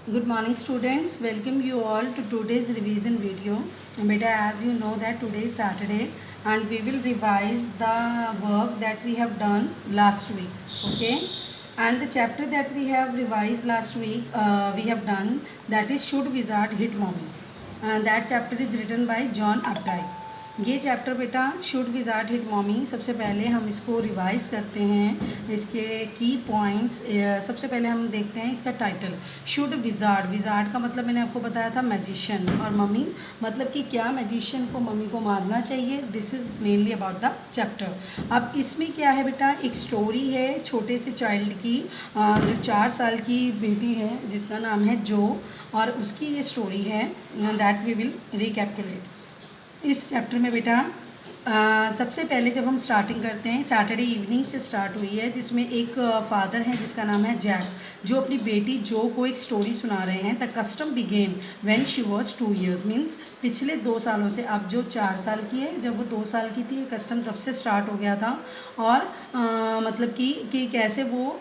Good morning students, welcome you all to today's revision video. Beta, as you know that today is Saturday and we will revise the work that we have done last week. Okay, and the chapter that we have revised last week we have done, that is Should Wizard Hit Mommy, and that chapter is written by John Updike. ये chapter बेटा should wizard hit mommy, सबसे पहले हम इसको revise करते हैं, इसके की पॉइंट्स। सबसे पहले हम देखते हैं इसका टाइटल, शुड विजार्ड। विजार्ड का मतलब मैंने आपको बताया था मैजिशियन, और मम्मी मतलब कि क्या मैजिशियन को मम्मी को मारना चाहिए। This is mainly about the chapter. अब इसमें क्या है बेटा, एक स्टोरी है छोटे से चाइल्ड की, जो 4 साल की बेटी है जिसका नाम है जो, और उसकी ये स्टोरी है दैट वी विल रिकैपिटुलेट इस चैप्टर में बेटा। सबसे पहले जब हम स्टार्टिंग करते हैं, सैटरडे इवनिंग से स्टार्ट हुई है, जिसमें एक फादर हैं जिसका नाम है जैक, जो अपनी बेटी जो को एक स्टोरी सुना रहे हैं। The custom began when she was 2 years, means पिछले 2 सालों से, अब जो 4 साल की है, जब वो 2 साल की थी, कस्टम तब से स्टार्ट हो गया था। और मतलब कि कैसे वो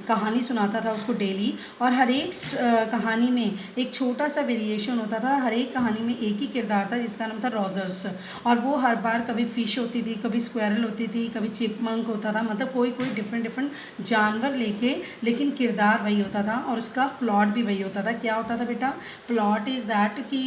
कहानी सुनाता था उसको डेली, और हर एक कहानी में एक छोटा सा वेरिएशन होता था। हर एक कहानी में एक ही किरदार था जिसका नाम था रोजर्स, और वो हर बार कभी फ़िश होती थी, कभी स्क्वेरल होती थी, कभी चिपमंक होता था, मतलब कोई डिफरेंट जानवर लेके, लेकिन किरदार वही होता था और उसका प्लॉट भी वही होता था। क्या होता था बेटा, प्लॉट इज़ दैट कि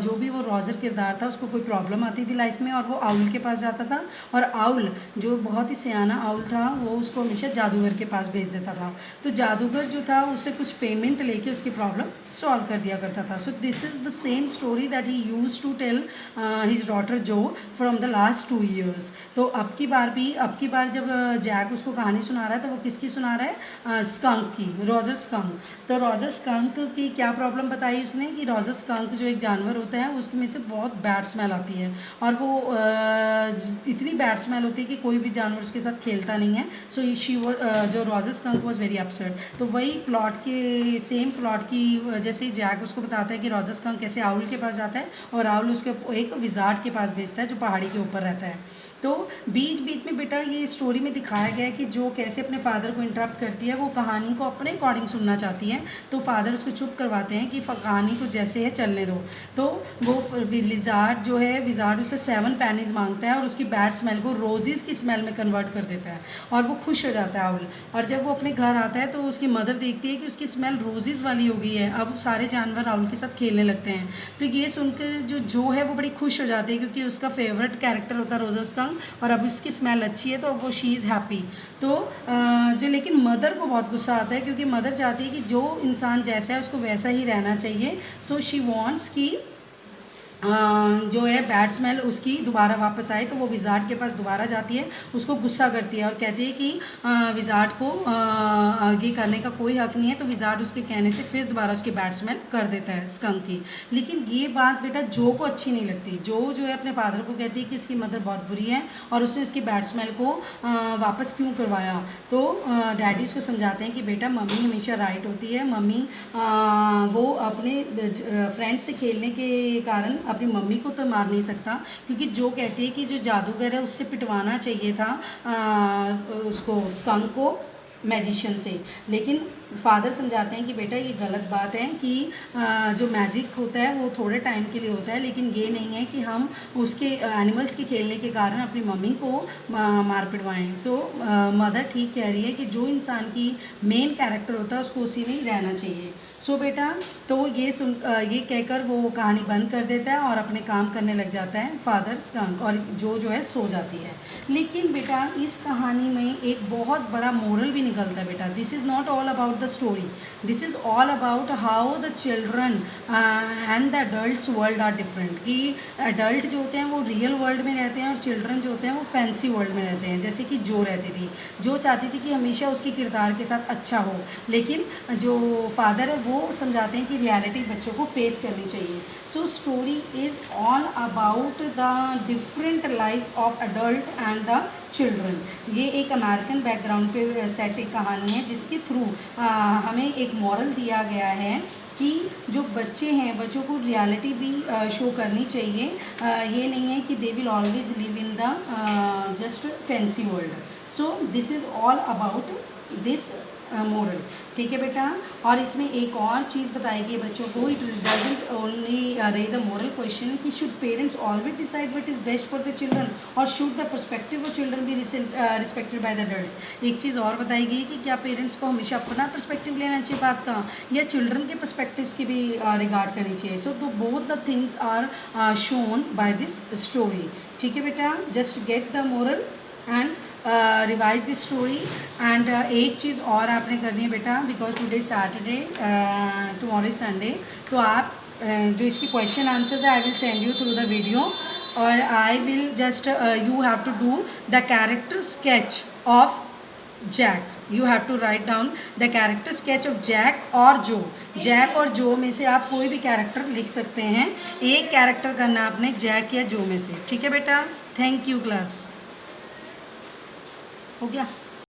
जो भी वो रोजर किरदार था उसको कोई प्रॉब्लम आती थी लाइफ में, और वो आउल के पास जाता था, और आउल जो बहुत ही सियाना आउल था वो उसको हमेशा जादूगर के पास भेज देता था। तो जादूगर जो था उससे कुछ पेमेंट लेके उसकी प्रॉब्लम सॉल्व कर दिया करता था। So this is the same story that he used to tell his daughter जो फ्रॉम द लास्ट 2 years। तो अब की बार जब जैक उसको कहानी सुना रहा है, तो वो किसकी सुना रहा है, स्कंक की, रोजर स्कंक। तो रोजर स्कंक की क्या प्रॉब्लम बताई उसने, कि रोजर स्कंक जो एक जानवर होता है उसमें से बहुत बैड स्मेल आती है, और वो इतनी बैड स्मेल होती है कि कोई भी जानवर उसके साथ खेलता नहीं है। सो जो Roger skunk was very upset. तो वही प्लॉट के सेम प्लॉट की वजह से जैक उसको बताता है कि रोजर स्कंक कैसे आउल के पास जाता है, और आउल उसके एक विजार्ड के पास भेजता है जो पहाड़ी के ऊपर रहता है। तो बीच बीच में बेटा ये स्टोरी में दिखाया गया है कि जो कैसे अपने फादर को इंटरप्ट करती है, वो कहानी को अपने अकॉर्डिंग सुनना चाहती है, तो फादर उसको चुप करवाते हैं कि कहानी को जैसे है चलने दो। तो वो विजार्ड जो है, विजार्ड उससे 7 pennies मांगता है और उसकी बैड स्मेल को रोजेस की स्मेल में कन्वर्ट कर देता है, और वो खुश हो जाता है आउल। और जब वो अपने घर आता है तो उसकी मदर देखती है कि उसकी स्मेल रोजेस वाली हो गई है, अब सारे जानवर आउल के साथ खेलने लगते हैं। तो ये सुनकर जो है वो बड़ी खुश हो जाती है, क्योंकि उसका फेवरेट कैरेक्टर होता है रोजर स्कंक, और अब उसकी स्मेल अच्छी है तो अब वो शी इज़ हैप्पी। तो जो लेकिन मदर को बहुत गुस्सा आता है, क्योंकि मदर चाहती है कि जो इंसान जैसा है उसको वैसा ही रहना चाहिए। सो शी वॉन्ट्स कि जो है बैड स्मेल उसकी दोबारा वापस आए। तो वो विजार्ड के पास दोबारा जाती है, उसको गुस्सा करती है और कहती है कि विजार्ड को आगे करने का कोई हक नहीं है। तो विजार्ड उसके कहने से फिर दोबारा उसकी बैड स्मेल कर देता है स्कंक की। लेकिन ये बात बेटा जो को अच्छी नहीं लगती। जो है अपने फादर को कहती है कि उसकी मदर बहुत बुरी है और उसने उसकी बैड स्मेल को वापस क्यों करवाया। तो डैडी उसको समझाते हैं कि बेटा मम्मी हमेशा राइट होती है, मम्मी वो अपने फ्रेंड से खेलने के कारण अपनी मम्मी को तो मार नहीं सकता, क्योंकि जो कहती है कि जो जादूगर है उससे पिटवाना चाहिए था उसको स्कंक को मैजिशियन से। लेकिन फादर समझाते हैं कि बेटा ये गलत बात है कि जो मैजिक होता है वो थोड़े टाइम के लिए होता है, लेकिन ये नहीं है कि हम उसके एनिमल्स के खेलने के कारण अपनी मम्मी को मार पिटवाएं। सो मदर ठीक कह रही है कि जो इंसान की मेन कैरेक्टर होता है उसको उसी में ही रहना चाहिए। सो बेटा तो ये कहकर वो कहानी बंद कर देता है और अपने काम करने लग जाता है फादर स्कंक, और जो है सो जाती है। लेकिन बेटा इस कहानी में एक बहुत बड़ा मोरल भी निकलता है बेटा। This is not all about the story, this is all about how the children and the adults world are different. कि अडल्ट जो होते हैं वो रियल वर्ल्ड में रहते हैं और चिल्ड्रन जो होते हैं वो फैंसी वर्ल्ड में रहते हैं। जैसे कि जो रहती थी, जो चाहती थी कि हमेशा उसके किरदार के साथ अच्छा हो, लेकिन जो फादर है वो समझाते हैं कि रियलिटी बच्चों को फेस करनी चाहिए। So story is all about the different lifes of adult and the children. ये एक अमेरिकन बैकग्राउंड पे सेट एक कहानी है, जिसके थ्रू हमें एक मॉरल दिया गया है कि जो बच्चे हैं बच्चों को रियलिटी भी शो करनी चाहिए। ये नहीं है कि they will always live in the just fancy world. So this is all about this moral, ठीक है बेटा। और इसमें एक और चीज़ बताएगी बच्चों को, it doesn't only raise a moral question कि should parents always decide what is best for the children और should the perspective of children be respected by the adults. एक चीज़ और बताएगी कि क्या पेरेंट्स को हमेशा अपना पर्सपेक्टिव लेना चाहिए बात का, या चिल्ड्रन के पर्सपेक्टिव्स की भी रिगार्ड करनी चाहिए। सो तो both the things are shown by this story, ठीक है बेटा। Just get the moral and revise this story. And एक चीज़ और आपने करनी है बेटा, because today Saturday, tomorrow Sunday, तो आप जो इसके क्वेश्चन आंसर्स है I will send you through the video, और I will just you have to do the character sketch of Jack. You have to write down the character sketch of Jack और जो। Jack और जो में से आप कोई भी कैरेक्टर लिख सकते हैं, एक कैरेक्टर करना आपने जैक या जो में से, ठीक है बेटा। थैंक यू क्लास, हो गया।